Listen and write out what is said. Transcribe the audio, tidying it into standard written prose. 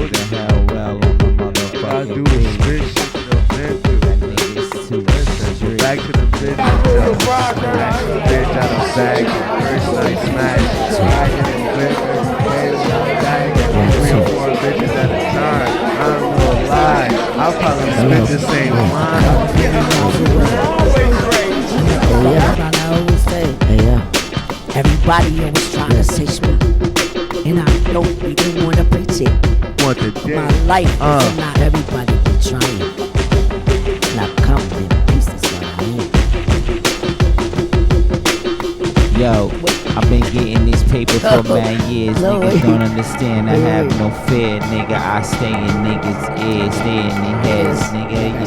What the hell well on my motherfucking I do is spit shit to the mental. niggas too Listen, back to the bitch. Bitch out of bag. First night smash. Bagging and flipping. Bagging. 3 or 4 bitches at a time. I don't know a lie. I'll probably spit the same line. I always say, everybody always trying to say me. And I don't even want to preach it. Want the dick. My life is not everybody be trying. And I come in pieces what I am. Yo, I've been getting this paper for mad years. Niggas don't understand. I have no fear, nigga. I stay in niggas' ears, stay in their heads, nigga.